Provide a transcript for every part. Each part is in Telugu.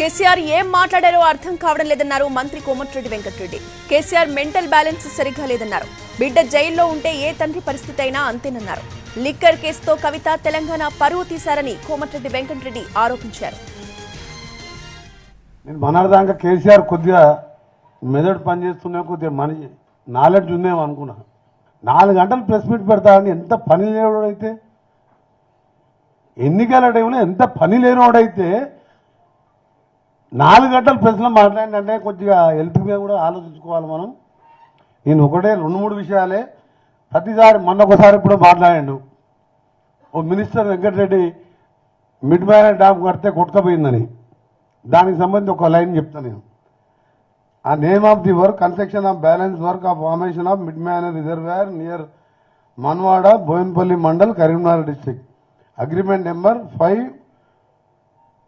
కేసీఆర్ ఏం మాట్లాడారో అర్థం కావడం లేదన్నారు మంత్రి కోమటిరెడ్డి వెంకటరెడ్డి. కేసీఆర్ మెంటల్ బ్యాలెన్స్ సరిగ్గా లేదన్నారు. బిడ్డ జైల్లో ఉంటే ఏ తండ్రి పరిస్థితి అయినా అంతేనన్నారు. లిక్కర్ కేసుతో కవిత తెలంగాణ పరువు తీశారని కోమటిరెడ్డి వెంకటరెడ్డి ఆరోపించారు. నేను మనదాకా కేసీఆర్ కొద్దిగా మెదడు పనిచేస్తున్నా, కొద్దిగా మనిషి నాలెడ్జ్ ఉందేమో అనుకున్నా. 4 గంటలు ప్రెస్ మీట్ పెడతాడని ఎంత పని లేనివాడైతే, ఎన్నికల టైంలో ఎంత పని లేనివాడైతే 4 గంటలు ప్రెస్లో మాట్లాడిందంటే కొద్దిగా హెల్ప్ మీద కూడా ఆలోచించుకోవాలి మనం. నేను ఒకటే 2-3 విషయాలే ప్రతిసారి మొన్న ఒకసారి ఇప్పుడు మాట్లాడాడు. ఓ minister Venkatareddy Mid Manair dam కడితే కొట్టుకపోయిందని, దానికి సంబంధించి ఒక లైన్ చెప్తాను నేను. ఆ name of the work construction of balance work of formation of Mid Manair reservoir near Manwada Boinpalli mandal Karimnagar district agreement number 5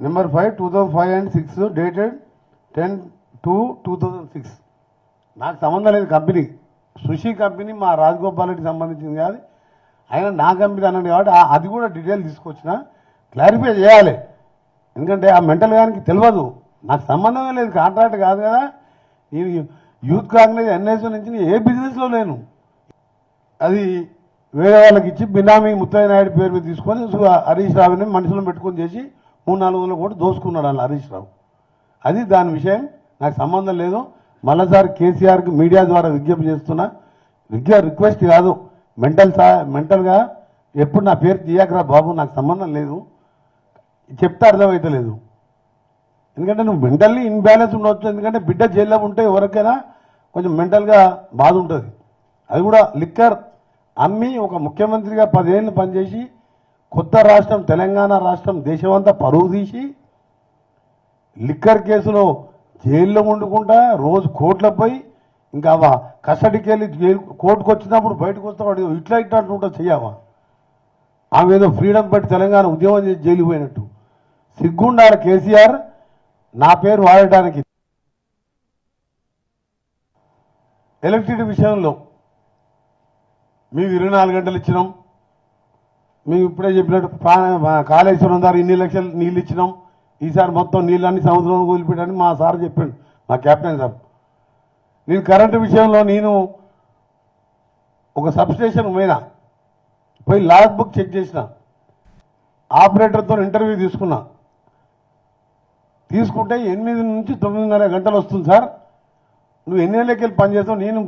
2005 and 6 dated 10/2/2006. నాకు సంబంధం లేదు కంపెనీ, సుషి కంపెనీ మా రాజగోపాల్ రెడ్డికి సంబంధించింది కాదు. అయినా నా కంపెనీ అన్నాడు కాబట్టి అది కూడా డీటెయిల్ తీసుకొచ్చిన క్లారిఫై చేయాలి. ఎందుకంటే ఆ మెంటల్ గానికి తెలియదు, నాకు సంబంధమే లేదు, కాంట్రాక్ట్ కాదు కదా. ఈ యూత్ కాంగ్రెస్ ఎన్ఎస్ఓ నుంచి ఏ బిజినెస్లో లేను. అది వేరే వాళ్ళకి ఇచ్చి బినామీ ముత్తయ్య నాయుడు పేరు మీద తీసుకొని హరీష్ రావుని మనుషులను పెట్టుకొని చేసి 3-4 కోట్లు దోసుకున్నాడు అన్న హరీష్ రావు. అది దాని విషయం, నాకు సంబంధం లేదు. మళ్ళీసారి కేసీఆర్కి మీడియా ద్వారా విజ్ఞప్తి చేస్తున్నా, రిక్వెస్ట్ కాదు, మెంటల్గా ఎప్పుడు నా పేరు తీయకరా బాబు, నాకు సంబంధం లేదు, చెప్తే అర్థమైతే లేదు. ఎందుకంటే నువ్వు మెంటల్లీ ఇన్బ్యాలెన్స్ ఉండవచ్చు. ఎందుకంటే బిడ్డ జైల్లో ఉంటే ఎవరికైనా కొంచెం మెంటల్గా బాధ ఉంటుంది. అది కూడా లిక్కర్ అమ్మి ఒక ముఖ్యమంత్రిగా 10 ఏళ్ళు పనిచేసి కొత్త రాష్ట్రం తెలంగాణ రాష్ట్రం దేశమంతా పరువు తీసి లిక్కర్ కేసులో జైల్లో వండుకుంటా రోజు కోర్టులకు పోయి ఇంకా కస్టడీకి వెళ్ళి కోర్టుకు వచ్చినప్పుడు బయటకు వస్తాడు ఇట్లా అంటుంటా చెయ్యావా? ఆమె ఏదో ఫ్రీడమ్ బట్టి తెలంగాణ ఉద్యమం చేసి జైలు పోయినట్టు. సిగ్గుండాలి కేసీఆర్ నా పేరు వాడటానికి. ఎలక్ట్రిసిటీ విషయంలో మేము 24 గంటలు ఇచ్చినాం. మేము ఇప్పుడే చెప్పినట్టు కాళేశ్వరం ద్వారా ఇన్ని లక్షలు నీళ్ళు ఇచ్చినాం. ఈసారి మొత్తం నీళ్ళన్నీ సముద్రంలో వదిలిపెట్టని మా సార్ చెప్పాడు, మా కెప్టెన్ సార్. నేను కరెంటు విషయంలో నేను ఒక సబ్స్టేషన్ మీద పోయి లాగ్ బుక్ చెక్ చేసిన, ఆపరేటర్తో ఇంటర్వ్యూ తీసుకుంటే 8 నుంచి 9.5 గంటలు వస్తుంది సార్. నువ్వు ఎన్ని ఏళ్ళకి వెళ్ళి పనిచేస్తావు, నేను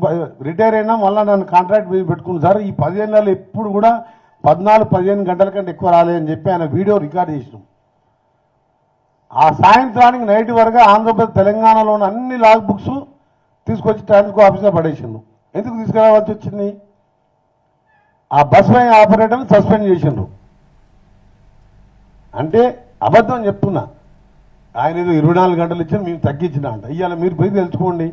రిటైర్ అయినా మళ్ళీ నన్ను కాంట్రాక్ట్ మీద పెట్టుకున్నాను సార్. ఈ 15 ఏళ్ళు ఎప్పుడు కూడా 14-15 గంటల కంటే ఎక్కువ రాలేదని చెప్పి ఆయన వీడియో రికార్డ్ చేసినాం. ఆ సాయంత్రానికి నైట్ వరకు ఆంధ్రప్రదేశ్ తెలంగాణలో ఉన్న అన్ని లాగ్ బుక్స్ తీసుకొచ్చి ట్రాన్స్కో ఆఫీస్లో పడేసిండు. ఎందుకు తీసుకురావాల్సి వచ్చింది? ఆ బస్ పై ఆపరేటర్ని సస్పెండ్ చేసిండ్రు. అంటే అబద్ధం చెప్తున్నా. ఆయన ఏదో 24 గంటలు ఇచ్చిన మేము తగ్గించిన అంట. ఇవాళ మీరు పోయి తెలుసుకోండి.